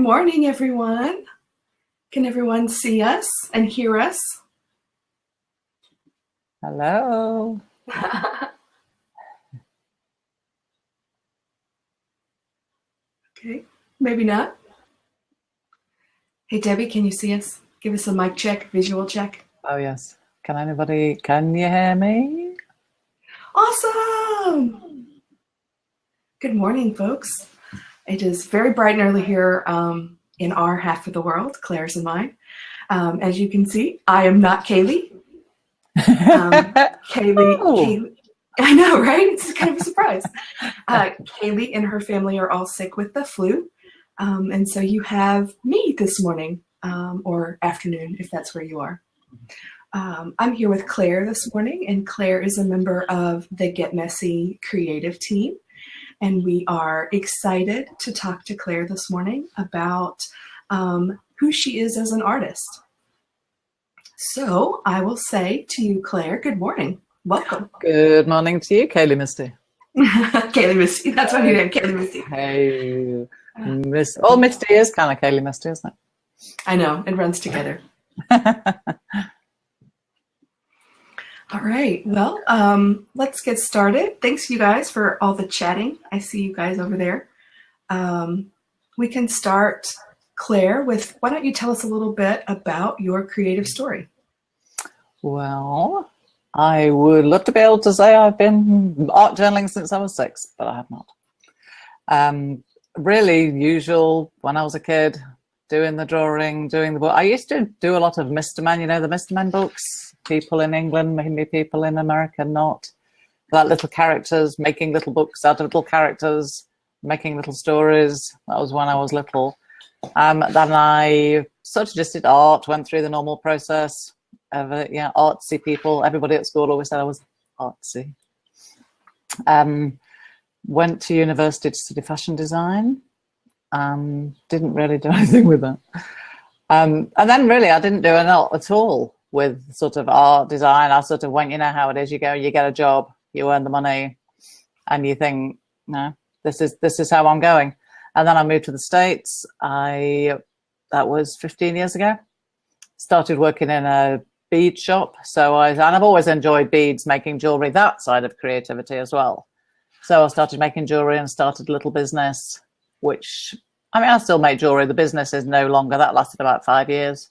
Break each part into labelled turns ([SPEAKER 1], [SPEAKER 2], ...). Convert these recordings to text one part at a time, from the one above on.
[SPEAKER 1] morning, everyone. Can everyone see us and hear us?
[SPEAKER 2] Hello.
[SPEAKER 1] Okay, maybe not. Hey, Debbie, can you see us? Give us a mic check, visual check.
[SPEAKER 2] Oh, yes. Can you hear me?
[SPEAKER 1] Awesome! Good morning, folks. It is very bright and early here in our half of the world, Claire's and mine. As you can see, I am not Kaylee. Kaylee, I know, right? It's kind of a surprise. Kaylee and her family are all sick with the flu. And so you have me this morning, or afternoon, if that's where you are. I'm here with Claire this morning, and Claire is a member of the Get Messy creative team. And we are excited to talk to Claire this morning about who she is as an artist. So I will say to you, Claire, good morning. Welcome.
[SPEAKER 2] Good morning to you, Kaylee Misty.
[SPEAKER 1] Kaylee Misty, that's what you name, Kaylee Misty.
[SPEAKER 2] Hey, Misty is kind of Kaylee Misty, isn't it?
[SPEAKER 1] I know, it runs together. All right, well, let's get started. Thanks, you guys, for all the chatting. I see you guys over there. We can start, Claire, with why don't you tell us a little bit about your creative story?
[SPEAKER 2] Well, I would love to be able to say I've been art journaling since I was 6, but I have not. Really usual when I was a kid, doing the drawing, doing the book. I used to do a lot of Mr. Men, you know, the Mr. Men books. People in England, maybe people in America not. Like little characters, making little books out of little characters, making little stories. That was when I was little. Then I sort of just did art, went through the normal process of artsy people. Everybody at school always said I was artsy. Went to university to study fashion design. Didn't really do anything with that. And then really I didn't do a lot at all with sort of art design. I sort of went, you know how it is, you go, you get a job, you earn the money, and you think, no, this is how I'm going. And then I moved to the States. That was 15 years ago. Started working in a bead shop. And I've always enjoyed beads, making jewelry, that side of creativity as well. So I started making jewelry and started a little business, which, I mean, I still make jewelry. The business is no longer. That lasted about 5 years.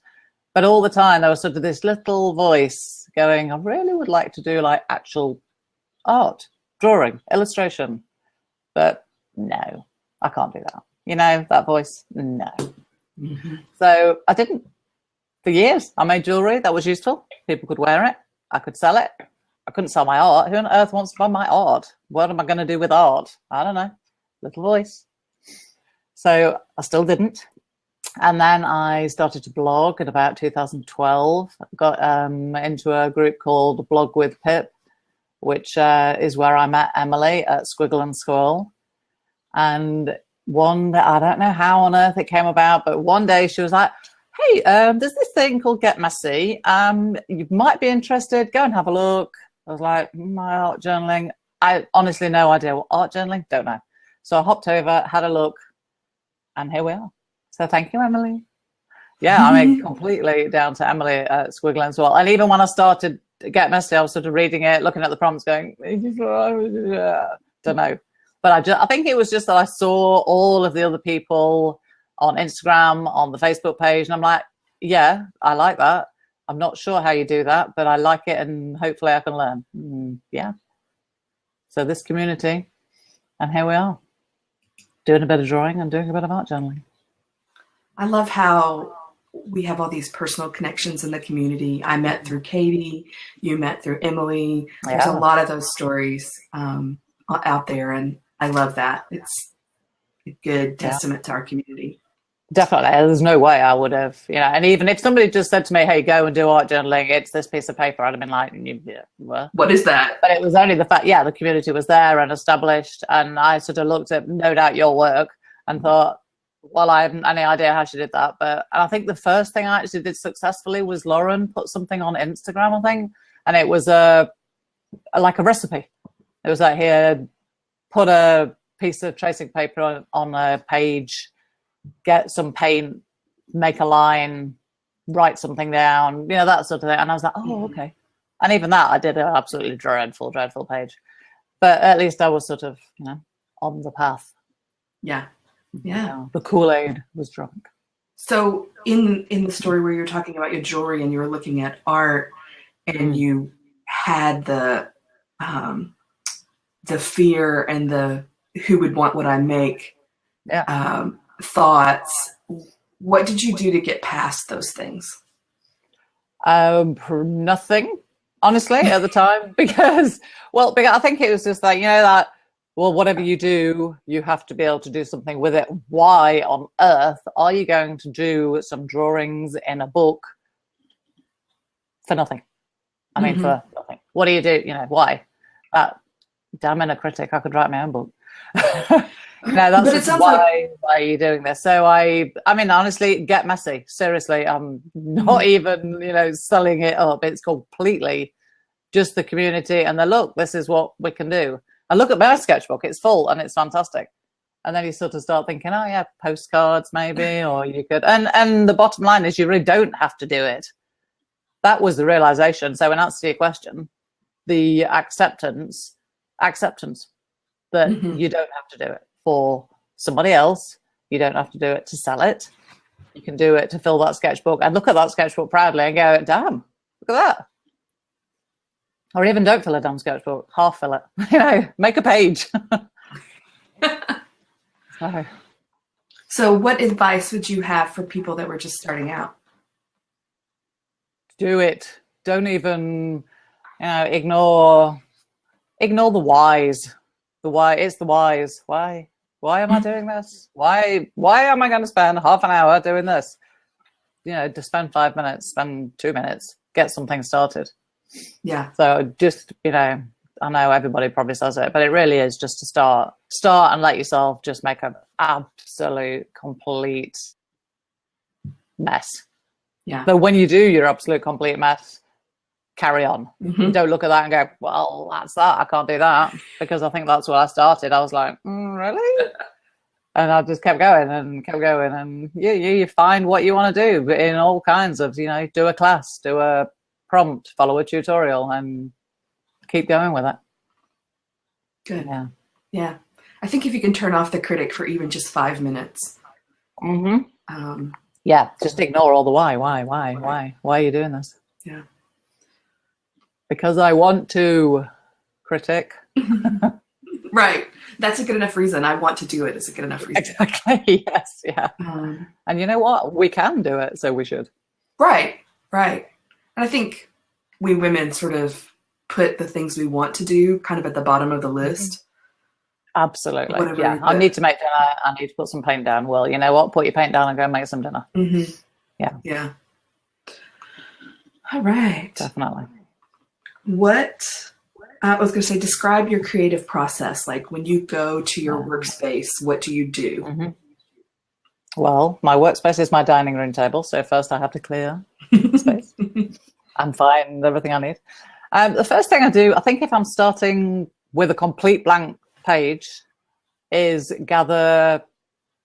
[SPEAKER 2] But all the time there was sort of this little voice going, I really would like to do like actual art, drawing, illustration. But no, I can't do that. You know, that voice, no. Mm-hmm. So I didn't. For years, I made jewelry that was useful. People could wear it. I could sell it. I couldn't sell my art. Who on earth wants to buy my art? What am I going to do with art? I don't know. Little voice. So I still didn't. And then I started to blog in about 2012. Got into a group called Blog with Pip, which is where I met Emily at Squiggle and Squirrel. And I don't know how on earth it came about, but one day she was like, hey, there's this thing called Get Messy. You might be interested. Go and have a look. I was like, my art journaling. I honestly no idea what art journaling. Don't know. So I hopped over, had a look, and here we are. So thank you, Emily. Yeah, I mean, completely down to Emily at Squiggle as well. And even when I started to Get Messy, I was sort of reading it, looking at the prompts, going, don't know. But I think it was just that I saw all of the other people on Instagram, on the Facebook page, and I'm like, yeah, I like that. I'm not sure how you do that, but I like it, and hopefully I can learn. Yeah. So this community, and here we are, doing a bit of drawing and doing a bit of art journaling.
[SPEAKER 1] I love how we have all these personal connections in the community. I met through Katie, you met through Emily. There's a lot of those stories out there, and I love that. It's a good testament to our community.
[SPEAKER 2] Definitely. There's no way I would have, and even if somebody just said to me, hey, go and do art journaling, it's this piece of paper, I'd have been like,
[SPEAKER 1] what is that?
[SPEAKER 2] But it was only the fact, the community was there and established, and I sort of looked at, no doubt, your work and thought, well, I haven't any idea how she did that. And I think the first thing I actually did successfully was Lauren put something on Instagram, I think, and it was like a recipe. It was like, here, put a piece of tracing paper on a page, get some paint, make a line, write something down, you know, that sort of thing. And I was like, oh, okay. And even that, I did an absolutely dreadful page. But at least I was sort of, you know, on the path.
[SPEAKER 1] Yeah.
[SPEAKER 2] The Kool-Aid was drunk.
[SPEAKER 1] So in the story where you're talking about your jewelry and you were looking at art and you had the fear and the who would want what I make thoughts, what did you do to get past those things?
[SPEAKER 2] Nothing, honestly, at the time, because I think it was just like, you know, that, well, whatever you do, you have to be able to do something with it. Why on earth are you going to do some drawings in a book for nothing? I mean, for nothing. What do you do? You know, why? Damn in a critic, I could write my own book. No, that's just why are you doing this? So I mean, honestly, get messy. Seriously, I'm not even, you know, selling it up. It's completely just the community and the look, this is what we can do. I look at my sketchbook, it's full and it's fantastic. And then you sort of start thinking, oh yeah, postcards maybe, or you could, and the bottom line is you really don't have to do it. That was the realization. So in answer to your question, the acceptance that you don't have to do it for somebody else. You don't have to do it to sell it. You can do it to fill that sketchbook and look at that sketchbook proudly and go, damn, look at that. Or even don't fill a damn sketchbook, half fill it. You know, make a page.
[SPEAKER 1] So what advice would you have for people that were just starting out?
[SPEAKER 2] Do it. Don't even, you know, ignore the whys. The why, it's the whys. Why am I doing this? Why am I going to spend half an hour doing this? You know, to spend 5 minutes, spend 2 minutes, get something started.
[SPEAKER 1] Yeah.
[SPEAKER 2] So just, you know, I know everybody probably says it, but it really is just to start and let yourself just make an absolute complete mess.
[SPEAKER 1] Yeah.
[SPEAKER 2] So when you do your absolute complete mess, carry on. Don't look at that and go, well, that's that. I can't do that, because I think that's where I started. I was like, really? And I just kept going and you find what you want to do in all kinds of, you know, do a class, do a prompt, follow a tutorial, and keep going with it.
[SPEAKER 1] Good. Yeah. I think if you can turn off the critic for even just 5 minutes.
[SPEAKER 2] Yeah, just ignore all the why are you doing this?
[SPEAKER 1] Yeah.
[SPEAKER 2] Because I want to, critic.
[SPEAKER 1] Right. That's a good enough reason. I want to do it is a good enough reason.
[SPEAKER 2] Exactly. Yes. Yeah. And you know what? We can do it, so we should.
[SPEAKER 1] Right. And I think we women sort of put the things we want to do kind of at the bottom of the list.
[SPEAKER 2] Absolutely. Yeah. I need to make dinner. I need to put some paint down. Well, you know what? Put your paint down and go make some dinner. Yeah.
[SPEAKER 1] All right.
[SPEAKER 2] Definitely.
[SPEAKER 1] What I was going to say, describe your creative process. Like when you go to your workspace, what do you do?
[SPEAKER 2] Well, my workspace is my dining room table. So first I have to clear space and find everything I need. The first thing I do, I think if I'm starting with a complete blank page, is gather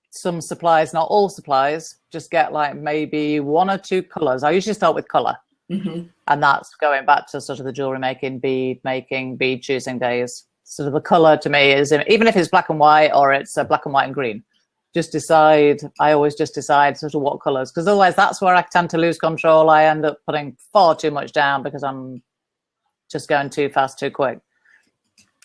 [SPEAKER 2] some supplies, not all supplies, just get like maybe 1 or 2 colors. I usually start with color. And that's going back to sort of the jewelry making, bead choosing days. Sort of the color to me is, even if it's black and white or it's black and white and green, I always just decide sort of what colors, because otherwise that's where I tend to lose control. I end up putting far too much down because I'm just going too fast, too quick.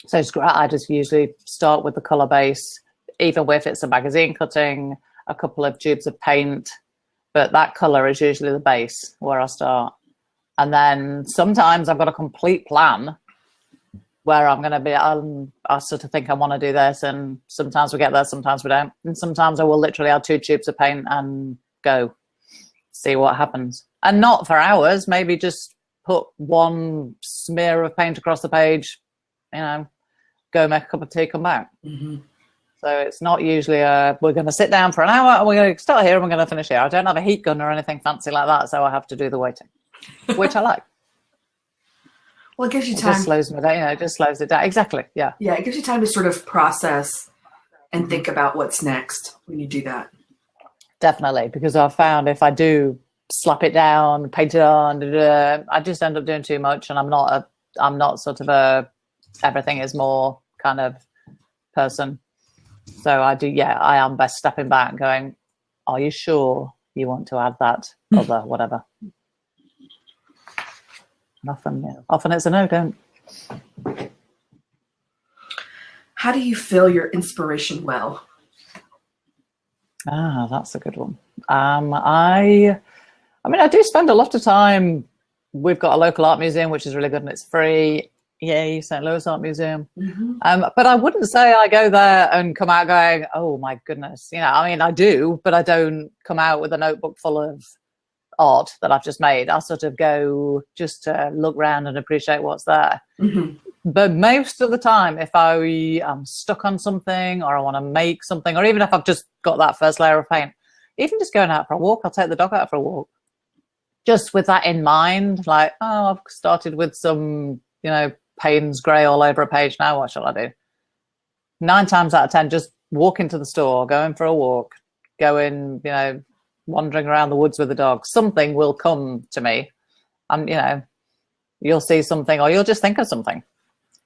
[SPEAKER 2] So I just usually start with the color base, even if it's a magazine cutting, a couple of tubes of paint, but that color is usually the base where I start. And then sometimes I've got a complete plan where I'm going to be, I sort of think I want to do this, and sometimes we get there, sometimes we don't. And sometimes I will literally add 2 tubes of paint and go see what happens. And not for hours, maybe just put 1 smear of paint across the page, you know, go make a cup of tea, come back. So it's not usually we're going to sit down for an hour and we're going to start here and we're going to finish here. I don't have a heat gun or anything fancy like that, so I have to do the waiting, which I like.
[SPEAKER 1] Well, it gives you time.
[SPEAKER 2] It just slows me down, you know, it just slows it down. Exactly, yeah.
[SPEAKER 1] Yeah, it gives you time to sort of process and think about what's next when you do that.
[SPEAKER 2] definitely, because I've found if I do slap it down, paint it on, I just end up doing too much, and I'm not sort of a everything is more kind of person. So I am best stepping back and going, are you sure you want to add that other whatever? And often it's a no, don't.
[SPEAKER 1] How do you fill your inspiration well?
[SPEAKER 2] That's a good one. I do spend a lot of time. We've got a local art museum, which is really good and it's free. Yay, St. Louis Art Museum. But I wouldn't say I go there and come out going, oh my goodness. I do, but I don't come out with a notebook full of art that I've just made. I'll sort of go just to look around and appreciate what's there. But most of the time, if I am stuck on something or I want to make something, or even if I've just got that first layer of paint, even just going out for a walk, I'll take the dog out for a walk. Just with that in mind, like, oh, I've started with some, Payne's grey all over a page. Now what shall I do? 9 times out of 10, just walk into the store, going for a walk, going, wandering around the woods with the dog. Something will come to me. You'll see something or you'll just think of something.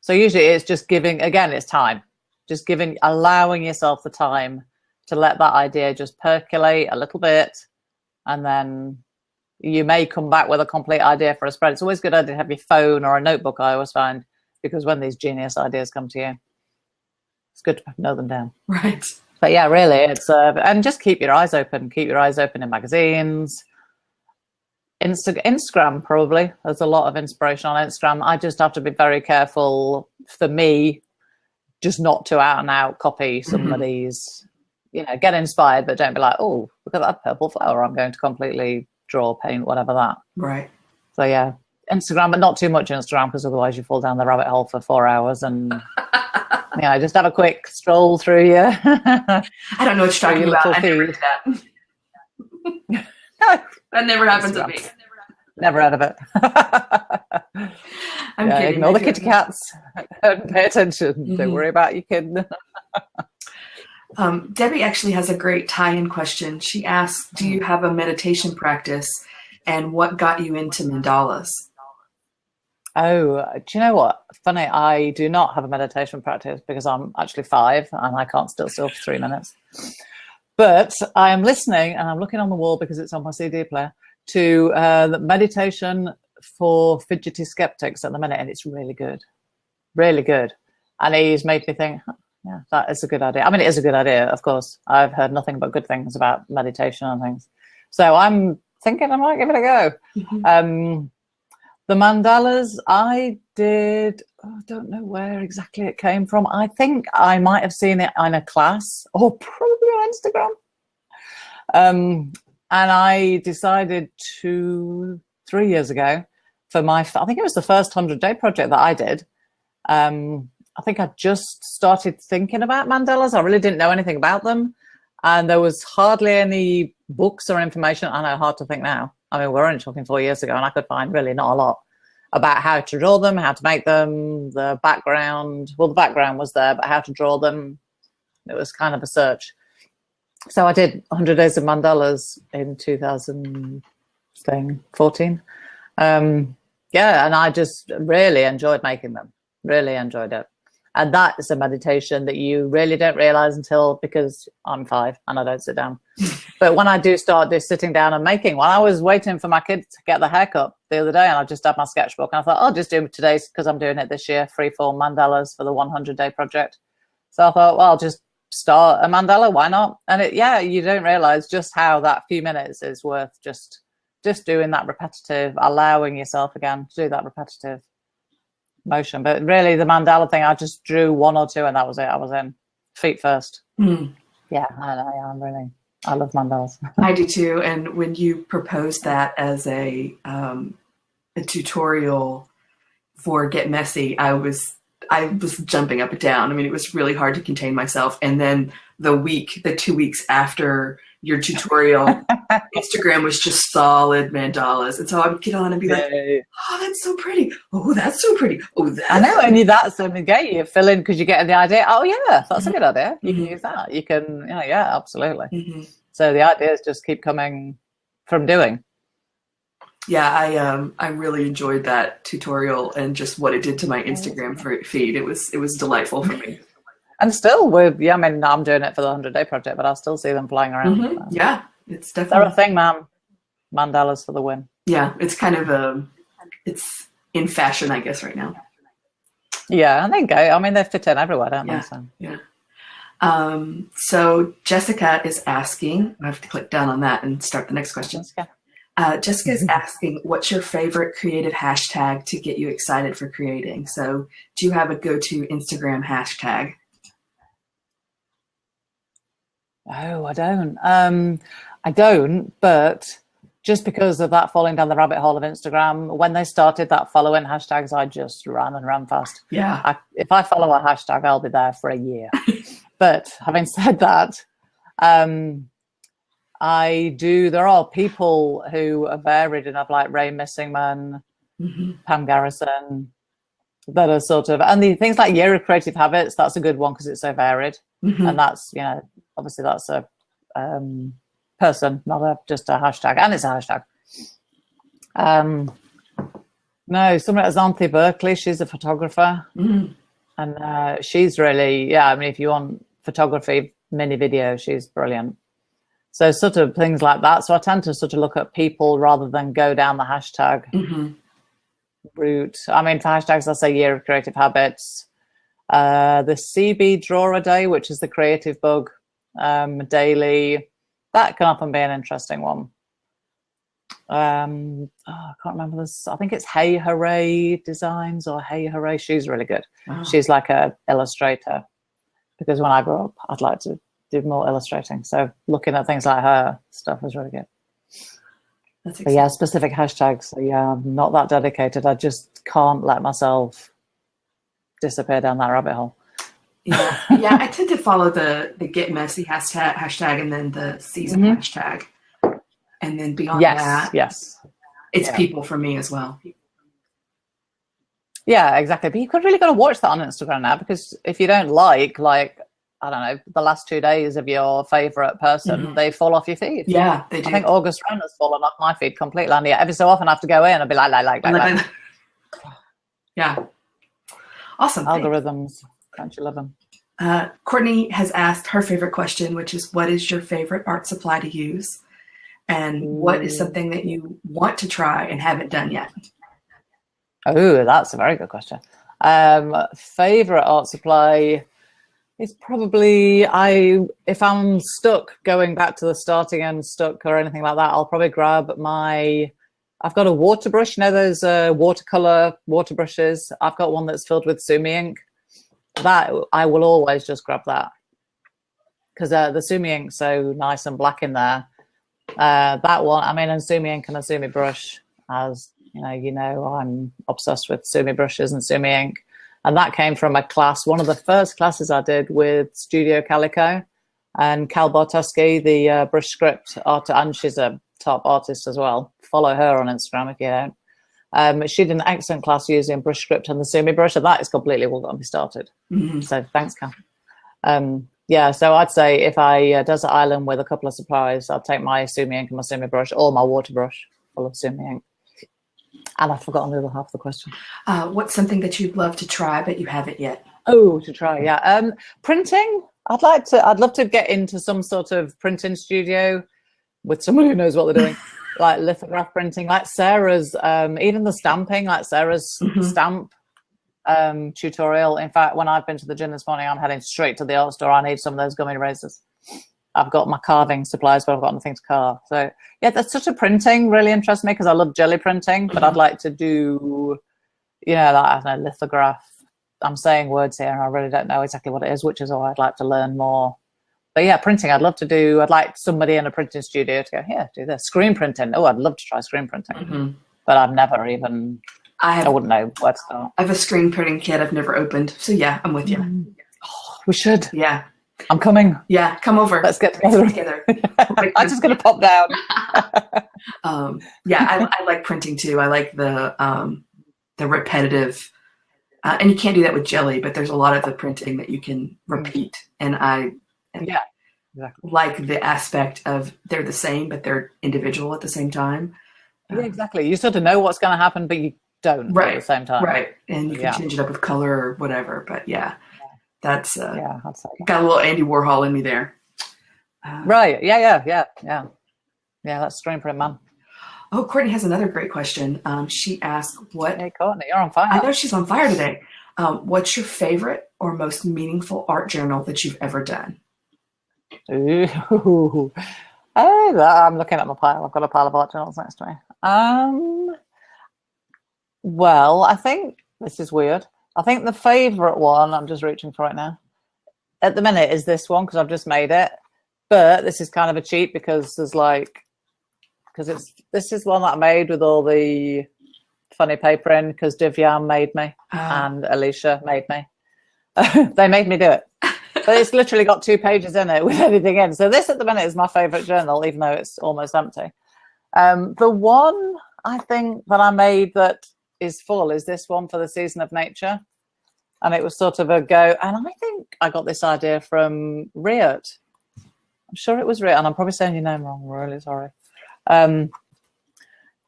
[SPEAKER 2] So usually it's just it's time. Just allowing yourself the time to let that idea just percolate a little bit, and then you may come back with a complete idea for a spread. It's always a good idea to have your phone or a notebook, I always find, because when these genius ideas come to you, it's good to know them down.
[SPEAKER 1] Right.
[SPEAKER 2] But yeah, really, it's and just keep your eyes open. Keep your eyes open in magazines. Instagram, probably. There's a lot of inspiration on Instagram. I just have to be very careful, for me, just not to out and out copy somebody's, get inspired, but don't be like, oh, look at that purple flower. I'm going to completely draw, paint, whatever that.
[SPEAKER 1] Right.
[SPEAKER 2] So yeah, Instagram, but not too much Instagram, because otherwise you fall down the rabbit hole for 4 hours and just have a quick stroll through your
[SPEAKER 1] I don't know what you're talking about. I never did that. That never happened to me.
[SPEAKER 2] Never heard of it.
[SPEAKER 1] I'm kidding.
[SPEAKER 2] Ignore the kitty cats and pay attention. Don't worry about your kid.
[SPEAKER 1] Debbie actually has a great tie-in question. She asks, do you have a meditation practice, and what got you into mandalas?
[SPEAKER 2] Oh, do you know what? Funny, I do not have a meditation practice because I'm actually 5 and I can't still for 3 minutes. But I am listening and I'm looking on the wall because it's on my CD player to the meditation for fidgety skeptics at the minute, and it's really good. Really good. And he's made me think, yeah, that is a good idea. I mean, it is a good idea, of course. I've heard nothing but good things about meditation and things. So I'm thinking I might give it a go. The mandalas I did, I don't know where exactly it came from. I think I might have seen it in a class or probably on Instagram. And I decided 3 years ago for I think it was the first 100-day project that I did. I think I just started thinking about mandalas. I really didn't know anything about them. And there was hardly any books or information. I know, hard to think now. I mean, we're only talking 4 years ago, and I could find really not a lot about how to draw them, how to make them, the background. Well, the background was there, but how to draw them, it was kind of a search. So I did 100 Days of Mandalas in 2014. And I just really enjoyed making them, really enjoyed it. And that is a meditation that you really don't realize because I'm 5 and I don't sit down. But when I do start just sitting down and making one, I was waiting for my kid to get the haircut the other day, and I just had my sketchbook and I thought, I'll just do today's, because I'm doing it this year, freeform mandalas for the 100-day project. So I thought, well, I'll just start a mandala. Why not? And you don't realize just how that few minutes is worth just doing that repetitive, allowing yourself again to do that repetitive motion. But really the mandala thing, I just drew 1 or 2 and that was it. I was in feet first. Yeah, I love mandalas.
[SPEAKER 1] I do too. And when you proposed that as a tutorial for Get Messy, I was jumping up and down. I mean, it was really hard to contain myself. And then the 2 weeks after your tutorial, Instagram was just solid mandalas. And so I would get on and be like, oh, that's so pretty. Oh, that's so pretty. Oh, that.
[SPEAKER 2] I know. And that's a gate you fill in because you get the idea. Oh, yeah, that's a good idea. You can use that. You can, yeah, absolutely. So So the ideas just keep coming from doing.
[SPEAKER 1] Yeah, I really enjoyed that tutorial and just what it did to my Instagram feed. It was delightful for me.
[SPEAKER 2] And still, I mean, I'm doing it for the 100-day project, but I'll still see them flying around.
[SPEAKER 1] Mm-hmm. Yeah, it's
[SPEAKER 2] They're
[SPEAKER 1] definitely
[SPEAKER 2] a thing, man. Mandalas for the win.
[SPEAKER 1] Yeah, it's kind of it's in fashion, I guess, right now.
[SPEAKER 2] Yeah, and they go. I mean, they fit in everywhere, don't
[SPEAKER 1] Yeah,
[SPEAKER 2] they? So.
[SPEAKER 1] yeah. So Jessica is asking, I have to click down on that and start the next question. Jessica is asking, what's your favorite creative hashtag to get you excited for creating? So do you have a go-to Instagram hashtag?
[SPEAKER 2] Oh, I don't, but just because of that falling down the rabbit hole of Instagram, when they started that following hashtags, I just ran fast.
[SPEAKER 1] Yeah.
[SPEAKER 2] If I follow a hashtag, I'll be there for a year. But having said that, there are people who are varied enough, like Ray Missingman, Pam Garrison, that are sort of, and the things like Year of Creative Habits, that's a good one because it's so varied. And that's, obviously that's a person, not just a hashtag, and it's a hashtag. No, someone as Anthony Berkeley, she's a photographer, and she's really, I mean, if you want photography, mini video, she's brilliant. So sort of things like that. So I tend to sort of look at people rather than go down the hashtag route. I mean, for hashtags, I say Year of Creative Habits, the CB Draw a Day, which is the creative bug daily. That can often be an interesting one. I can't remember this. I think it's Hey Hooray Designs or Hey Hooray. She's really good. Wow. She's like a illustrator, because when I grow up, I'd like to do more illustrating. So looking at things like her stuff is really good. But yeah, specific hashtags. So yeah, I'm not that dedicated. I just can't let myself disappear down that rabbit hole.
[SPEAKER 1] Yeah, I tend to follow the Get Messy hashtag and then the season hashtag. And then beyond that, it's people for me as well. Yeah,
[SPEAKER 2] exactly. But you could really got to watch that on Instagram now, because if you don't like, I don't know, the last 2 days of your favorite person, they fall off your feed.
[SPEAKER 1] Yeah, they do.
[SPEAKER 2] I think August Run has fallen off my feed completely. And every so often I have to go in and be like.
[SPEAKER 1] Yeah. Awesome.
[SPEAKER 2] Algorithms. Don't you love them?
[SPEAKER 1] Courtney has asked her favorite question, which is, what is your favorite art supply to use? And what is something that you want to try and haven't done yet?
[SPEAKER 2] Oh, that's a very good question. Favorite art supply is probably, if I'm stuck going back to the starting and stuck or anything like that, I'll probably grab I've got a water brush, those watercolor water brushes. I've got one that's filled with Sumi ink. That I will always just grab that, because the Sumi ink's so nice and black in there. That one, I mean, and Sumi ink and a Sumi brush, as I'm obsessed with Sumi brushes and Sumi ink. And that came from a class, one of the first classes I did with Studio Calico, and Cal Bartowski, the brush script artist, and she's a top artist as well. Follow her on Instagram if you don't. She did an excellent class using brush script and the Sumi brush, and that is completely what got me started. So thanks, Cal. So I'd say if I desert island with a couple of supplies, I'd take my Sumi ink and my Sumi brush, or my water brush full of Sumi ink. And I've forgotten the other half of the question.
[SPEAKER 1] What's something that you'd love to try but you haven't yet?
[SPEAKER 2] Oh, to try, yeah. Printing. I'd love to get into some sort of printing studio with someone who knows what they're doing, like lithograph printing, like Sarah's, even the stamping, like Sarah's stamp tutorial. In fact, when I've been to the gym this morning, I'm heading straight to the art store. I need some of those gummy erasers. I've got my carving supplies, but I've got nothing to carve. So yeah, that's such a printing really interests me, because I love jelly printing, but I'd like to do, I don't know, lithograph. I'm saying words here and I really don't know exactly what it is, which is why I'd like to learn more. But yeah, printing, I'd love to do. I'd like somebody in a printing studio to go, here, do this. Screen printing. Oh, I'd love to try screen printing. But I've never even, I wouldn't know where to start.
[SPEAKER 1] I have a screen printing kit I've never opened. So yeah, I'm with you.
[SPEAKER 2] Oh, we should.
[SPEAKER 1] Yeah.
[SPEAKER 2] I'm coming.
[SPEAKER 1] Yeah, come over.
[SPEAKER 2] Let's get together. I'm just going to pop down.
[SPEAKER 1] I like printing too. I like the repetitive, and you can't do that with jelly, but there's a lot of the printing that you can repeat. And
[SPEAKER 2] exactly.
[SPEAKER 1] like the aspect of they're the same, but they're individual at the same time.
[SPEAKER 2] Yeah, exactly. You sort of know what's going to happen, but you don't at the
[SPEAKER 1] Right,
[SPEAKER 2] same time.
[SPEAKER 1] right. And you can
[SPEAKER 2] Yeah,
[SPEAKER 1] change it up with color or whatever. But yeah, that's
[SPEAKER 2] yeah, I'd say that.
[SPEAKER 1] got a little Andy Warhol in me there.
[SPEAKER 2] Right. Yeah. That's Screen Print Man.
[SPEAKER 1] Oh, Courtney has another great question. She asked, "What?"
[SPEAKER 2] Hey, Courtney, you're on fire.
[SPEAKER 1] I know she's on fire today. What's your favorite or most meaningful art journal that you've ever done?
[SPEAKER 2] Ooh. Oh, I'm looking at my pile. I've got a pile of art journals next to me. Well, I think this is weird. I think the favorite one, I'm just reaching for it now, at the minute is this one because I've just made it. But this is kind of a cheat because this is one that I made with all the funny paper in because Divyam made me and Alicia made me. They made me do it. But it's literally got 2 pages in it with anything in. So this at the minute is my favorite journal, even though it's almost empty. The one I think that I made that is full is this one for the season of nature. And it was sort of a go. And I think I got this idea from Riot. I'm sure it was Riot. And I'm probably saying your name wrong. I'm really sorry.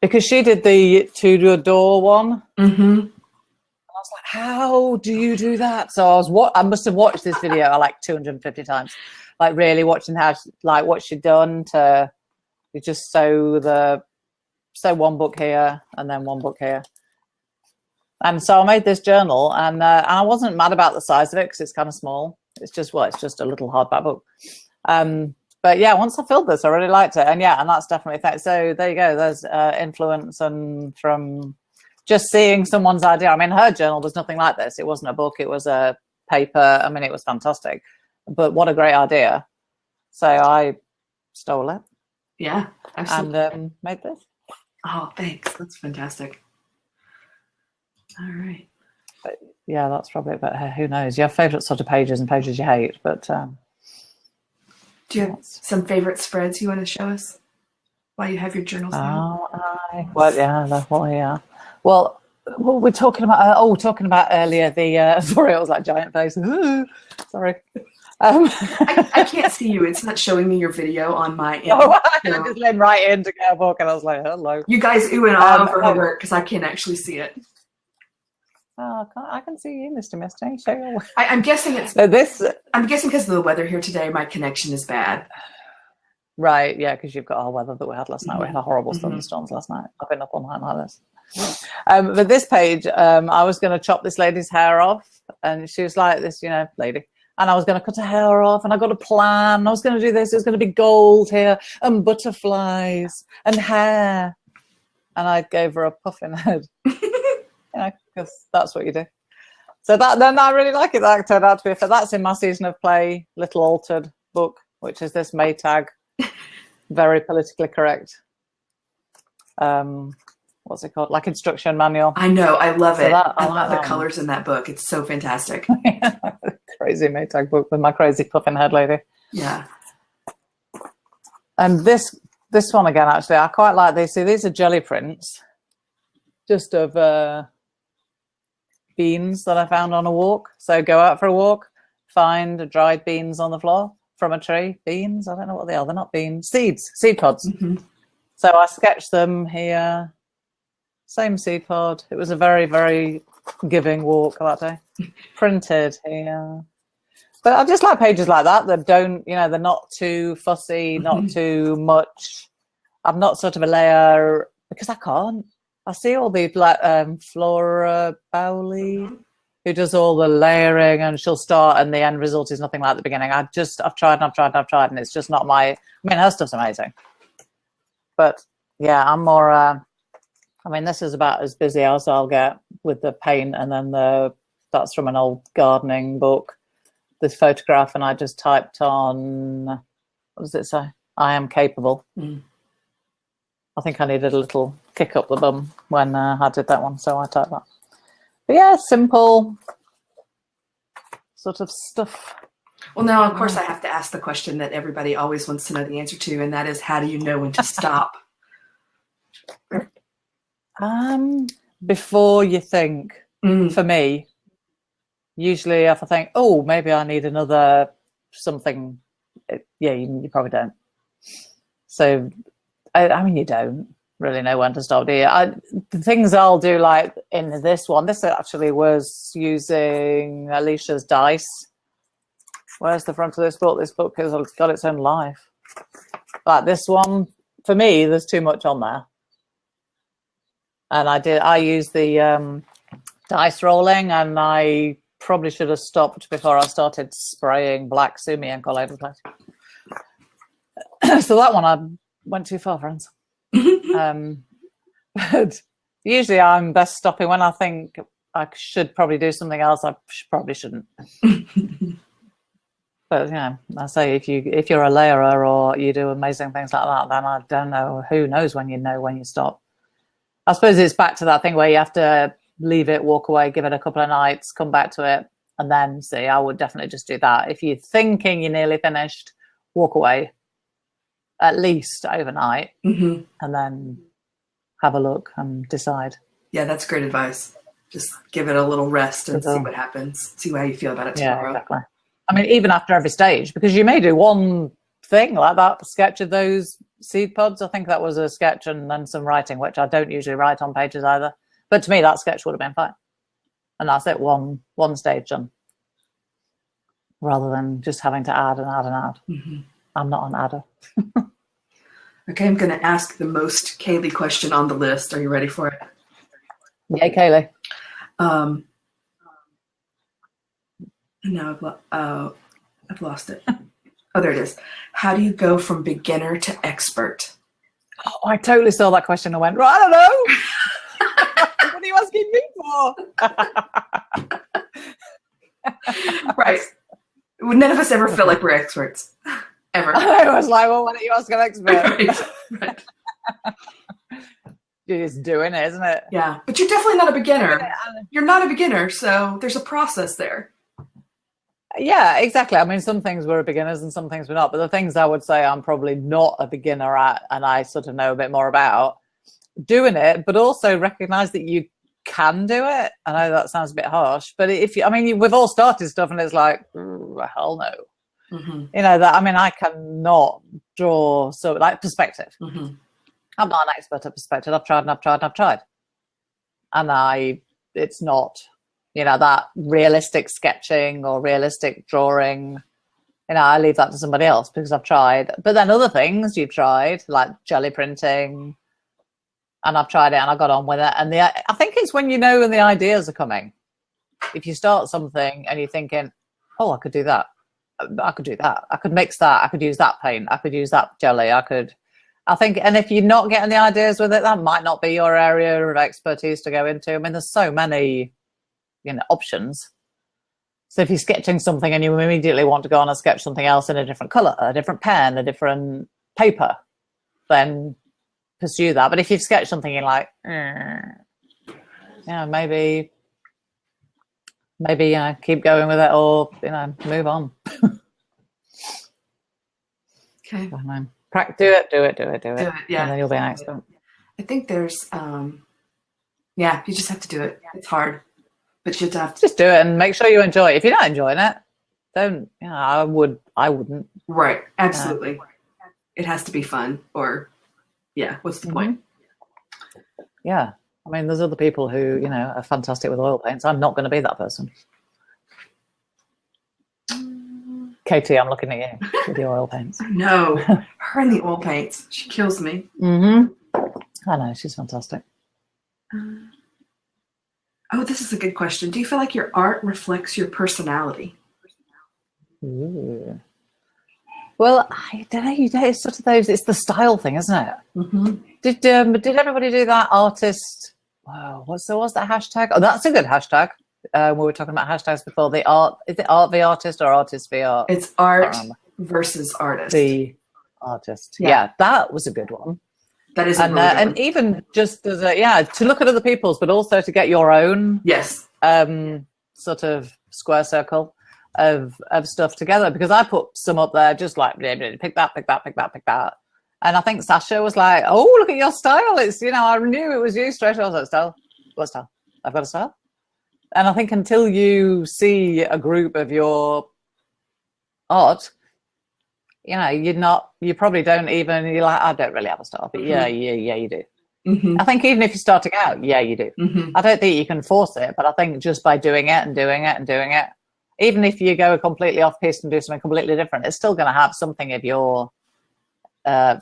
[SPEAKER 2] Because she did the To Your Door one.
[SPEAKER 1] Mm-hmm.
[SPEAKER 2] I was like, how do you do that? So I must have watched this video like 250 times, like really watching how, like what she'd done to you just sew one book here and then one book here. And so I made this journal and I wasn't mad about the size of it because it's kind of small. It's just a little hardback book. But yeah, once I filled this, I really liked it. And yeah, and that's definitely that. So there you go. There's influence and from just seeing someone's idea. I mean, her journal was nothing like this. It wasn't a book. It was a paper. I mean, it was fantastic. But what a great idea. So I stole it.
[SPEAKER 1] Yeah, absolutely.
[SPEAKER 2] And made this.
[SPEAKER 1] Oh, thanks. That's fantastic. All right.
[SPEAKER 2] But yeah, that's probably about who knows. You have favourite sort of pages and pages you hate. But
[SPEAKER 1] do you have some favourite spreads you want to show us while you have your journals now?
[SPEAKER 2] Well, what we're talking about earlier, the sorry, it was like giant face. Sorry.
[SPEAKER 1] I can't see you. It's not showing me your video on my end.
[SPEAKER 2] Oh, I just leaned right in to get a book and I was like, hello.
[SPEAKER 1] You guys ooh and ah over her work because I can't actually see it.
[SPEAKER 2] Oh, I can see you, Mr. Misty. Show
[SPEAKER 1] I'm guessing it's I'm guessing because of the weather here today, my connection is bad.
[SPEAKER 2] Right, yeah, because you've got our weather that we had last night. We had horrible thunderstorms last night. I've been up all night like this. But this page, I was going to chop this lady's hair off, and she was like this, lady. And I was going to cut her hair off, and I got a plan. I was going to do this. It was going to be gold here, and butterflies, and hair. And I gave her a puffin head, because that's what you do. So then I really like it. That turned out to be that's in my Season of Play little altered book, which is this Maytag. Very politically correct. What's it called? Like instruction manual.
[SPEAKER 1] I know. I love it. I love the
[SPEAKER 2] that
[SPEAKER 1] colors in that book. It's so fantastic.
[SPEAKER 2] Crazy Maytag book with my crazy puffin head lady.
[SPEAKER 1] Yeah.
[SPEAKER 2] And this one again, actually, I quite like these. See, these are jelly prints, just of beans that I found on a walk. So go out for a walk, find dried beans on the floor. From a tree, beans. I don't know what they are. They're not beans. Seed pods. Mm-hmm. So I sketched them here. Same seed pod. It was a very, very giving walk that day. Printed here. But I just like pages like that don't, they're not too fussy, not too much. I'm not sort of a layer because I can't. I see all the Flora Bowley. Who does all the layering, and she'll start and the end result is nothing like the beginning. I've tried and it's just not my, her stuff's amazing. But yeah, I'm more, this is about as busy as I'll get with the paint, and then that's from an old gardening book, this photograph, and I just typed on, what does it say? I am capable. I think I needed a little kick up the bum when I did that one, so I typed that. But yeah, simple sort of stuff.
[SPEAKER 1] Well, now, of course, I have to ask the question that everybody always wants to know the answer to, and that is, how do you know when to stop?
[SPEAKER 2] Before you think, for me, usually if I think, oh, maybe I need another something yeah, you probably don't. So, I mean, you don't really know when to stop, do you? The things I'll do, like in this one, this actually was using Alicia's dice. Where's the front of this book? This book has got its own life. Like this one, for me, there's too much on there. And I used the dice rolling, and I probably should have stopped before I started spraying black sumi ink all over the place. So that one, I went too far, friends. But usually I'm best stopping when I think I should probably do something else. I probably shouldn't. But I say if you're a layerer or you do amazing things like that, then I don't know. Who knows when you stop? I suppose it's back to that thing where you have to leave it, walk away, give it a couple of nights, come back to it, and then see. I would definitely just do that. If you're thinking you're nearly finished, walk away, at least overnight, and then have a look and decide.
[SPEAKER 1] Yeah, that's great advice. Just give it a little rest and see what happens. See how you feel about it tomorrow.
[SPEAKER 2] Yeah, exactly. I mean, even after every stage, because you may do one thing like that sketch of those seed pods. I think that was a sketch and then some writing, which I don't usually write on pages either. But to me, that sketch would have been fine. And that's it, one stage done. Rather than just having to add and add and add. I'm not an adder.
[SPEAKER 1] Okay, I'm going to ask the most Kaylee question on the list. Are you ready for it?
[SPEAKER 2] Yay, Kaylee.
[SPEAKER 1] No, I've lost it. Oh, there it is. How do you go from beginner to expert?
[SPEAKER 2] Oh, I totally saw that question and went, I don't know. What are you asking me for?
[SPEAKER 1] Right. None of us ever feel like we're experts. Ever.
[SPEAKER 2] I was like, well, why don't you ask an expert?
[SPEAKER 1] Right.
[SPEAKER 2] You're just doing it, isn't it?
[SPEAKER 1] Yeah, but you're definitely not a beginner. You're not a beginner, so there's a process there.
[SPEAKER 2] Yeah, exactly. I mean, some things we're beginners and some things we're not. But the things I would say I'm probably not a beginner at and I sort of know a bit more about, doing it, but also recognize that you can do it. I know that sounds a bit harsh, but we've all started stuff and it's like, hell no. I cannot draw perspective. I'm not an expert at perspective. I've tried and I've tried and I've tried. And it's not, that realistic sketching or realistic drawing, I leave that to somebody else because I've tried. But then other things you've tried, like jelly printing, and I've tried it and I got on with it. And I think it's when when the ideas are coming. If you start something and you're thinking, oh, I could do that. I could do that. I could mix that. I could use that paint. I could use that jelly. And if you're not getting the ideas with it, that might not be your area of expertise to go into. I mean, there's so many, options. So if you're sketching something and you immediately want to go on and sketch something else in a different color, a different pen, a different paper, then pursue that. But if you've sketched something, you're like, maybe keep going with it or, move on.
[SPEAKER 1] Okay.
[SPEAKER 2] Do it.
[SPEAKER 1] Yeah.
[SPEAKER 2] And then you'll be an expert.
[SPEAKER 1] I think there's, you just have to do it. It's hard, but you have to
[SPEAKER 2] just do it and make sure you enjoy it. If you're not enjoying it, don't, I wouldn't.
[SPEAKER 1] Right. Absolutely. It has to be fun or, what's the point?
[SPEAKER 2] Yeah. I mean, there's other people who, are fantastic with oil paints. I'm not going to be that person. Katie, I'm looking at you with your oil paints.
[SPEAKER 1] No, her and the oil paints. She kills me.
[SPEAKER 2] I know, she's fantastic.
[SPEAKER 1] This is a good question. Do you feel like your art reflects your personality?
[SPEAKER 2] Ooh. Well, I don't know. It's sort of those. It's the style thing, isn't it? Did everybody do that artist? Wow, what's that hashtag? Oh, that's a good hashtag. We were talking about hashtags before. The art, is it art v artist or artist v art?
[SPEAKER 1] It's art versus artist.
[SPEAKER 2] The artist. Yeah, that was a good one.
[SPEAKER 1] That is a really good one.
[SPEAKER 2] And even just as to look at other people's, but also to get your own sort of square circle of stuff together. Because I put some up there, just like pick that. And I think Sasha was like, "Oh, look at your style! It's I knew it was you straight away." I was like, "Style? What style? I've got a style." And I think until you see a group of your art, you probably don't even, you're like, I don't really have a style, but yeah, you do.
[SPEAKER 1] Mm-hmm.
[SPEAKER 2] I think even if you're starting out, yeah, you do.
[SPEAKER 1] Mm-hmm.
[SPEAKER 2] I don't think you can force it, but I think just by doing it and doing it and doing it, even if you go completely off piste and do something completely different, it's still going to have something of your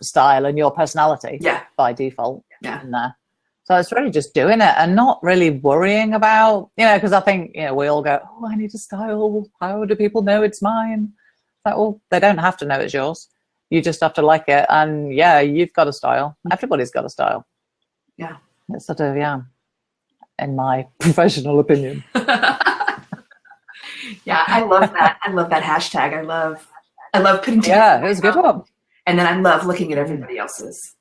[SPEAKER 2] style and your personality by default in there. So it's really just doing it and not really worrying about, because I think, we all go, oh, I need a style. How do people know it's mine? It's like, well, they don't have to know it's yours. You just have to like it. And yeah, you've got a style. Everybody's got a style.
[SPEAKER 1] Yeah.
[SPEAKER 2] It's sort of, in my professional opinion.
[SPEAKER 1] Yeah, I love that. I love that hashtag. I love putting together.
[SPEAKER 2] Yeah, it was a good one.
[SPEAKER 1] And then I love looking at everybody else's.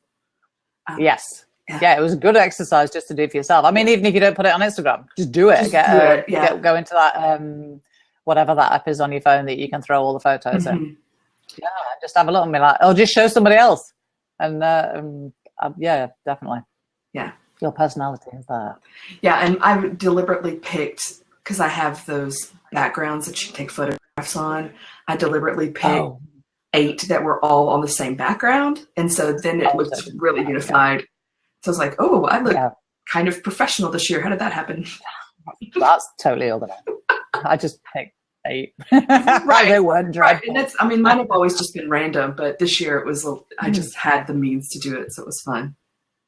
[SPEAKER 2] Yes. Yeah, it was a good exercise just to do for yourself. I mean, even if you don't put it on Instagram, just do it. Go into that, whatever that app is on your phone that you can throw all the photos in. Yeah, just have a look and be like, oh, just show somebody else. And yeah, definitely.
[SPEAKER 1] Yeah.
[SPEAKER 2] Your personality is there.
[SPEAKER 1] Yeah, and I deliberately picked, because I have those backgrounds that you take photographs on, I deliberately picked 8 that were all on the same background. And so then it looked really unified. So I was like, oh, I look kind of professional this year. How did that happen?
[SPEAKER 2] That's totally organized. I just picked 8. Right. They weren't dreadful.
[SPEAKER 1] Right. And mine have always just been random, but this year it was, I just had the means to do it. So it was fun.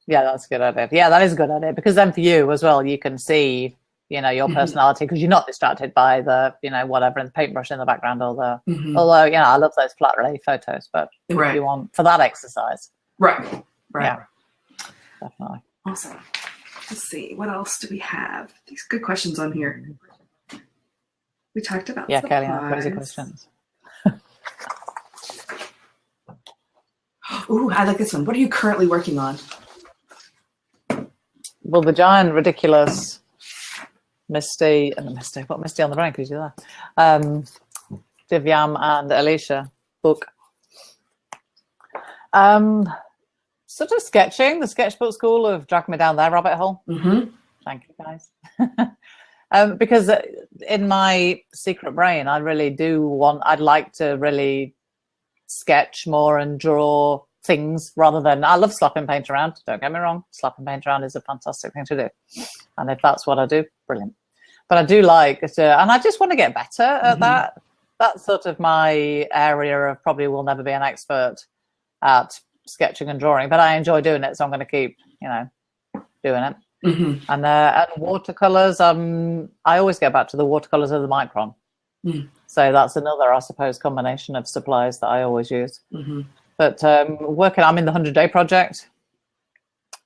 [SPEAKER 2] Yeah, that's a good idea. Yeah, that is a good idea, because then for you as well, you can see, your personality, because you're not distracted by the, whatever, in the paintbrush in the background or the, although, I love those flat relief photos, but if you want for that exercise.
[SPEAKER 1] Right.
[SPEAKER 2] Yeah, definitely.
[SPEAKER 1] Awesome. Let's see. What else do we have? These good questions on here. We talked about
[SPEAKER 2] Kelly, crazy questions.
[SPEAKER 1] Ooh, I like this one. What are you currently working on?
[SPEAKER 2] Well, the giant, ridiculous Misty on the brain, because you're there. Divyam and Alicia book. Sort of sketching. The sketchbook school have dragged me down their rabbit hole. Thank you, guys. Because in my secret brain, I'd like to really sketch more and draw things rather than, I love slapping paint around, don't get me wrong, slapping paint around is a fantastic thing to do, and if that's what I do, brilliant. But I do like to, and I just want to get better at that. That's sort of my area of probably will never be an expert at sketching and drawing, but I enjoy doing it, so I'm going to keep doing it. And watercolors, I always go back to the watercolors of the Micron. So that's another, I suppose, combination of supplies that I always use. But I'm in the 100-day project.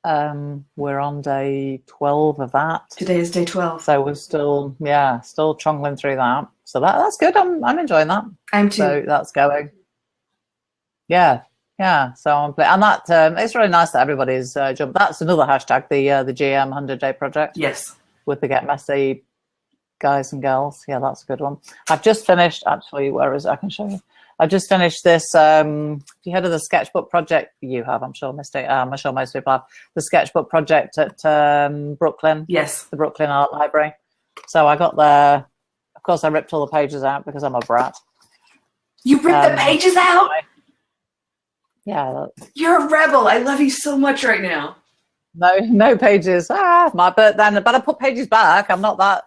[SPEAKER 2] We're on day 12 of that.
[SPEAKER 1] Today is day 12.
[SPEAKER 2] So we're still trundling through that. So that's good. I'm enjoying that.
[SPEAKER 1] I'm too.
[SPEAKER 2] So that's going. Yeah. So I'm playing, and that it's really nice that everybody's jumped. That's another hashtag, the GM 100-day project.
[SPEAKER 1] Yes. With
[SPEAKER 2] the Get Messy guys and girls. Yeah, that's a good one. I've just finished, actually, where is it? I can show you. I've just finished this, have you heard of the sketchbook project? You have, I'm sure, Misty. I'm sure most people have. The sketchbook project at Brooklyn.
[SPEAKER 1] Yes.
[SPEAKER 2] The Brooklyn Art Library. So I got there. Of course, I ripped all the pages out because I'm a brat.
[SPEAKER 1] You ripped the pages out?
[SPEAKER 2] Yeah.
[SPEAKER 1] You're a rebel. I love you so much right now.
[SPEAKER 2] No pages. But I put pages back. I'm not that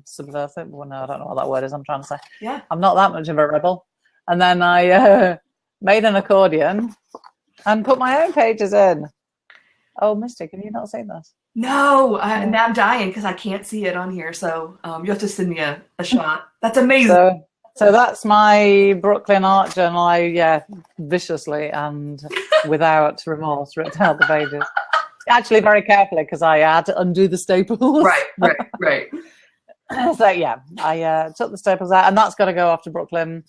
[SPEAKER 2] subversive. Well, no, I don't know what that word is I'm trying to say.
[SPEAKER 1] Yeah.
[SPEAKER 2] I'm not that much of a rebel. And then I made an accordion and put my own pages in. Oh, Misty, can you not see this?
[SPEAKER 1] No, now I'm dying because I can't see it on here. So you have to send me a shot. That's amazing.
[SPEAKER 2] So that's my Brooklyn Art Journal. I viciously and without remorse ripped out the pages. Actually, very carefully, because I had to undo the staples.
[SPEAKER 1] Right.
[SPEAKER 2] So yeah, I took the staples out, and that's got to go off to Brooklyn,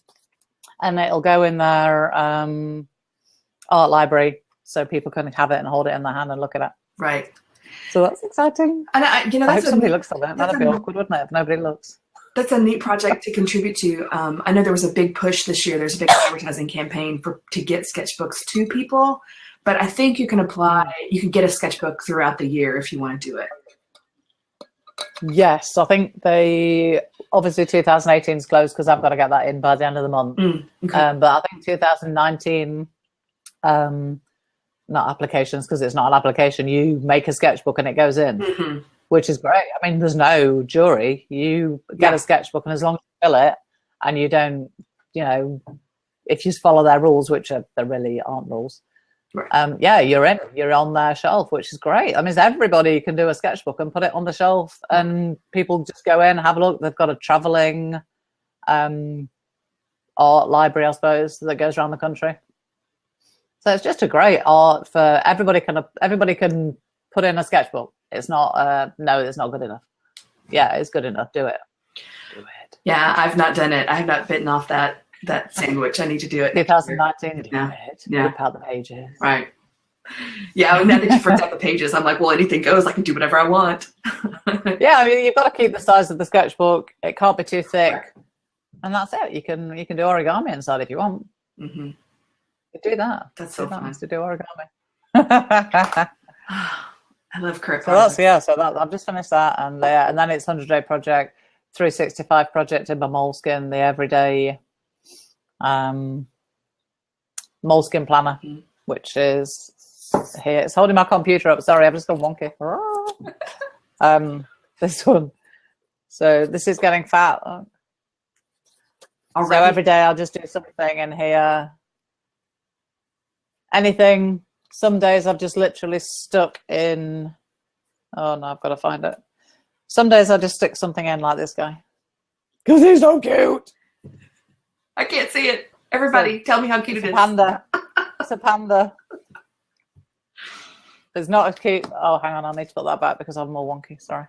[SPEAKER 2] and it'll go in their art library, so people can have it and hold it in their hand and look at it.
[SPEAKER 1] Right.
[SPEAKER 2] So that's exciting.
[SPEAKER 1] And I hope
[SPEAKER 2] somebody looks at it. That'd be awkward, wouldn't it, if nobody looks?
[SPEAKER 1] That's a neat project to contribute to. I know there was a big push this year. There's a big advertising campaign to get sketchbooks to people. But I think you can get a sketchbook throughout the year if you want to do it.
[SPEAKER 2] Yes, I think they obviously 2018 is closed because I've got to get that in by the end of the month.
[SPEAKER 1] Okay.
[SPEAKER 2] But I think 2019, not applications because it's not an application. You make a sketchbook and it goes in, which is great. I mean, there's no jury. You get a sketchbook, and as long as you fill it and you don't, if you follow their rules, which there really aren't rules.
[SPEAKER 1] Right.
[SPEAKER 2] You're in. You're on their shelf, which is great. I mean, everybody can do a sketchbook and put it on the shelf, and people just go in, have a look. They've got a traveling art library, I suppose, that goes around the country. So it's just a great art for everybody. Everybody can put in a sketchbook. It's not no, it's not good enough. Yeah, it's good enough. Do it. Do it.
[SPEAKER 1] Yeah, I've not done it. I have not bitten off that sandwich. I need to do it.
[SPEAKER 2] 2019.
[SPEAKER 1] Yeah.
[SPEAKER 2] Rip out the pages.
[SPEAKER 1] Right. Yeah, now that you forgot the pages, I'm like, well, anything goes. I can do whatever I want.
[SPEAKER 2] Yeah, I mean, you've got to keep the size of the sketchbook. It can't be too thick, and that's it. You can do origami inside if you want.
[SPEAKER 1] Mm-hmm.
[SPEAKER 2] You do that.
[SPEAKER 1] That's so fun
[SPEAKER 2] to do origami.
[SPEAKER 1] I love current.
[SPEAKER 2] So I've just finished that, and then it's 100-day project, 365 project in my moleskin, the everyday moleskin planner, which is here. It's holding my computer up. Sorry, I've just gone wonky. This one. So this is getting fat. So every day I'll just do something in here. Anything. Some days I've just literally stuck in. Oh no, I've got to find it. Some days I just stick something in like this guy because he's so cute.
[SPEAKER 1] I can't see it. Everybody, tell me how cute it is.
[SPEAKER 2] Panda. It's a panda. It's not as cute. Oh, hang on, I need to put that back because I'm more wonky. Sorry.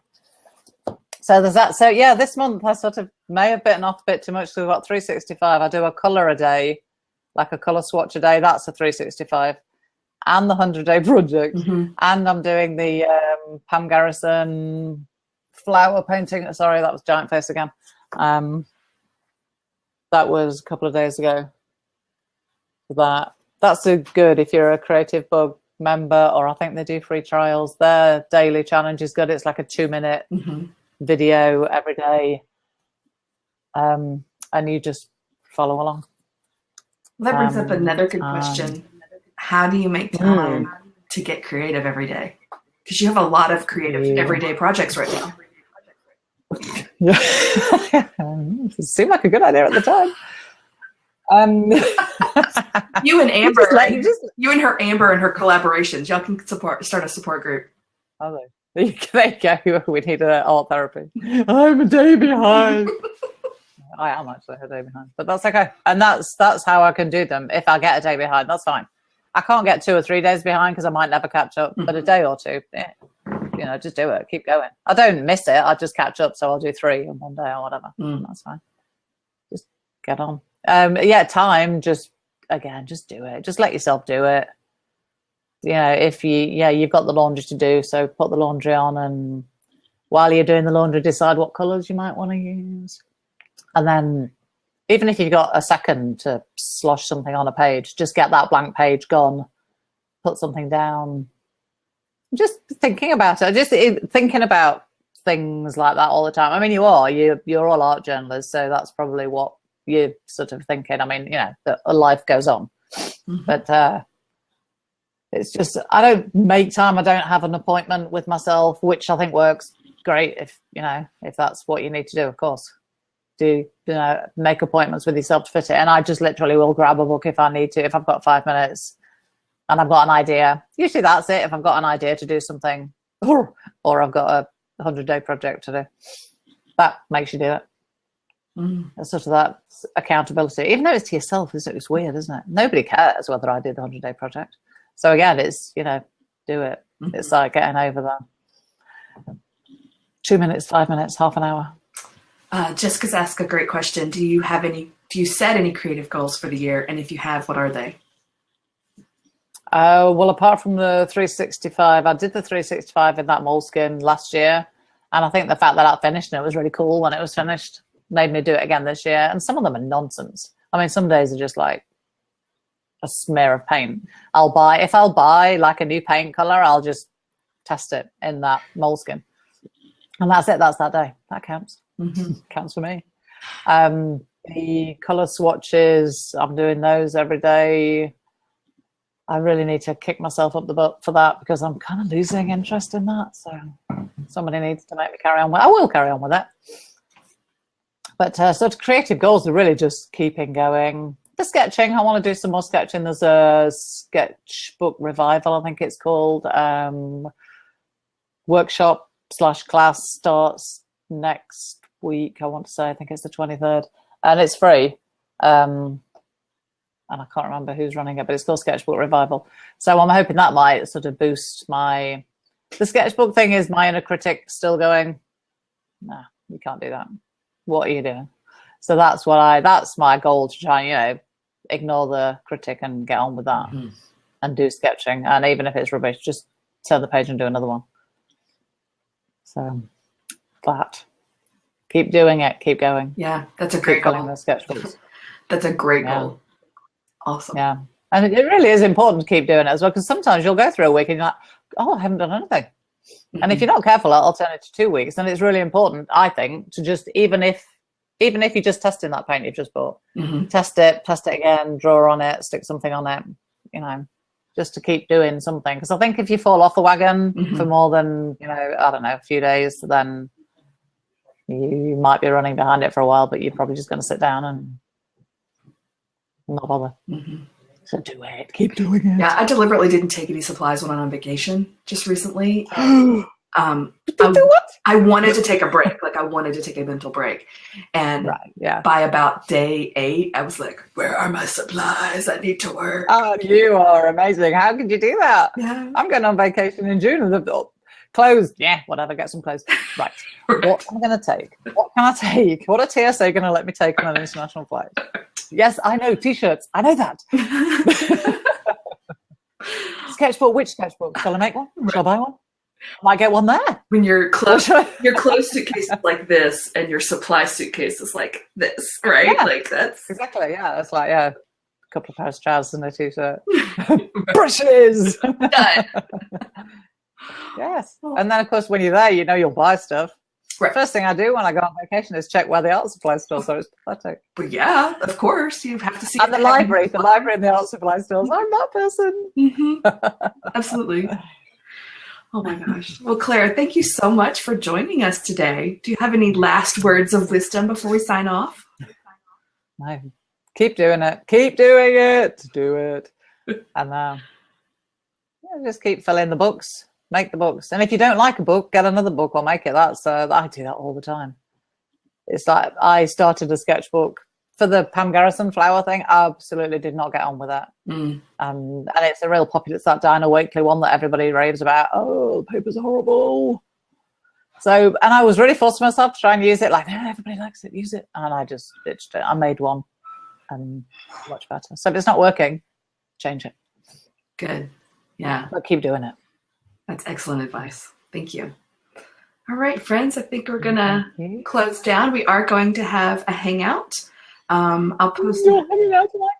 [SPEAKER 2] So there's that. So yeah, this month I sort of may have bitten off a bit too much. So we've got 365. I do a colour a day, like a colour swatch a day. That's a 365. And the 100-day project. And I'm doing the Pam Garrison flower painting. Sorry, that was giant face again. That was a couple of days ago. That's a good if you're a Creative Bug member, or I think they do free trials. Their daily challenge is good. It's like a 2-minute video every day, and you just follow along.
[SPEAKER 1] Well, that brings up another good question. How do you make time to get creative every day? Because you have a lot of creative everyday projects right now.
[SPEAKER 2] Yeah. It seemed like a good idea at the time.
[SPEAKER 1] You and Amber, you and Amber and her collaborations, y'all can start a support group.
[SPEAKER 2] Oh, there you go. We need art therapy. I'm a day behind. I am actually a day behind, but that's okay. And that's how I can do them. If I get a day behind, that's fine. I can't get 2 or 3 days behind because I might never catch up, but a day or two, just do it. Keep going. I don't miss it. I just catch up. So I'll do 3 in one day or whatever. That's fine. Just get on. Time, just do it. Just let yourself do it. If you've got the laundry to do, so put the laundry on, and while you're doing the laundry, decide what colours you might want to use. And then even if you've got a second to slosh something on a page, just get that blank page gone, put something down. Just thinking about it, thinking about things like that all the time. I mean, you're all art journalists, so that's probably what you're sort of thinking. I mean, life goes on, but it's just I don't make time. I don't have an appointment with myself, which I think works great if that's what you need to do, of course. Do make appointments with yourself to fit it, and I just literally will grab a book if I need to, if I've got 5 minutes and I've got an idea. Usually that's it. If I've got an idea to do something, or I've got a 100-day project to do, that makes you do it. It's sort of that accountability, even though it's to yourself. It's weird, isn't it? Nobody cares whether I did the 100-day project. So again, it's do it. It's like getting over that 2 minutes, 5 minutes, half an hour.
[SPEAKER 1] Jessica's asked a great question. Do you set any creative goals for the year? And if you have, what are they?
[SPEAKER 2] Well, apart from the 365, I did the 365 in that moleskin last year. And I think the fact that I finished and it was really cool when it was finished made me do it again this year. And some of them are nonsense. I mean, some days are just like a smear of paint. If I'll buy like a new paint color, I'll just test it in that moleskin. And that's it. That's that day. That counts.
[SPEAKER 1] Mm-hmm.
[SPEAKER 2] Counts for me. The color swatches, I'm doing those every day. I really need to kick myself up the butt for that because I'm kind of losing interest in that. So somebody needs to make me carry on with it. I will carry on with it. But sort of creative goals are really just keeping going. The sketching, I want to do some more sketching. There's a sketchbook revival, I think it's called. Workshop / class starts next week, I want to say. I think it's the 23rd. And it's free. And I can't remember who's running it, but it's called Sketchbook Revival. So I'm hoping that might sort of boost my... The sketchbook thing is my inner critic still going, nah, you can't do that. What are you doing? So that's my goal, to try and, ignore the critic and get on with that and do sketching. And even if it's rubbish, just turn the page and do another one. So that. Keep doing it. Keep going.
[SPEAKER 1] Yeah, that's a great goal.
[SPEAKER 2] Those sketchbooks.
[SPEAKER 1] That's a great goal. Awesome.
[SPEAKER 2] Yeah. And it really is important to keep doing it as well, because sometimes you'll go through a week and you're like, oh, I haven't done anything. Mm-hmm. And if you're not careful, I'll turn it to 2 weeks. And it's really important, I think, to just, even if you're just testing that paint you've just bought, test it again, draw on it, stick something on it, just to keep doing something. Because I think if you fall off the wagon for more than, I don't know, a few days, then you might be running behind it for a while, but you're probably just going to sit down and not bother. So do it. Keep doing it.
[SPEAKER 1] Yeah, I deliberately didn't take any supplies when I went on vacation just recently.
[SPEAKER 2] What?
[SPEAKER 1] I wanted to take a break. I wanted to take a mental break. And by about day 8, I was like, where are my supplies? I need to work.
[SPEAKER 2] Oh, you are amazing. How could you do that?
[SPEAKER 1] Yeah.
[SPEAKER 2] I'm going on vacation in June and clothes. Yeah, whatever, get some clothes. Right. What am I going to take? What can I take? What are TSA going to let me take on an international flight? Yes, I know, T-shirts. I know that. Sketchbook, which sketchbook? Shall I make one? Shall I buy one? I might get one there.
[SPEAKER 1] When your clothes suitcase is like this and your supply suitcase is like this, right?
[SPEAKER 2] Yeah,
[SPEAKER 1] that's...
[SPEAKER 2] Exactly, yeah. That's a couple of pairs of trousers and a T-shirt. Brushes!
[SPEAKER 1] Done.
[SPEAKER 2] Yes. And then, of course, when you're there, you'll buy stuff.
[SPEAKER 1] Right.
[SPEAKER 2] First thing I do when I go on vacation is check where the art supply stores are. It's pathetic.
[SPEAKER 1] But yeah, of course, you have to see.
[SPEAKER 2] And the library and the art supply stores. I'm that person.
[SPEAKER 1] Absolutely. Oh my gosh. Well, Claire, thank you so much for joining us today. Do you have any last words of wisdom before we sign off?
[SPEAKER 2] No. Keep doing it. Keep doing it. Do it. And just keep filling the books. Make the books. And if you don't like a book, get another book or make it. I do that all the time. It's like I started a sketchbook for the Pam Garrison flower thing. I absolutely did not get on with that. And it's a real popular, it's that Dinah Wakely one that everybody raves about. Oh, the paper's horrible. So, and I was really forcing myself to try and use it. Like, no, everybody likes it, use it. And I just ditched it. I made one and much better. So if it's not working, change it.
[SPEAKER 1] Good. Yeah.
[SPEAKER 2] But keep doing it.
[SPEAKER 1] That's excellent advice. Thank you. All right, friends, I think we're going to close down. We are going to have a hangout. I'll post it.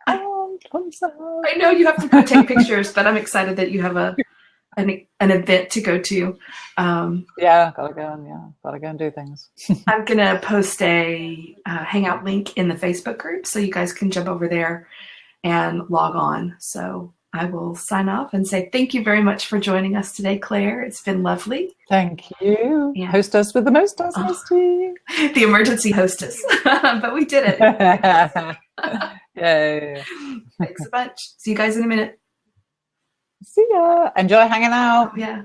[SPEAKER 1] I know you have to go take pictures, but I'm excited that you have an event to go to.
[SPEAKER 2] Gotta go and do things.
[SPEAKER 1] I'm going to post a hangout link in the Facebook group so you guys can jump over there and log on. So I will sign off and say thank you very much for joining us today, Claire. It's been lovely.
[SPEAKER 2] Thank you. Yeah. Host us with the most Misty.
[SPEAKER 1] The emergency hostess. But we did it.
[SPEAKER 2] Yay.
[SPEAKER 1] Thanks a bunch. See you guys in a minute.
[SPEAKER 2] See ya. Enjoy hanging out.
[SPEAKER 1] Yeah.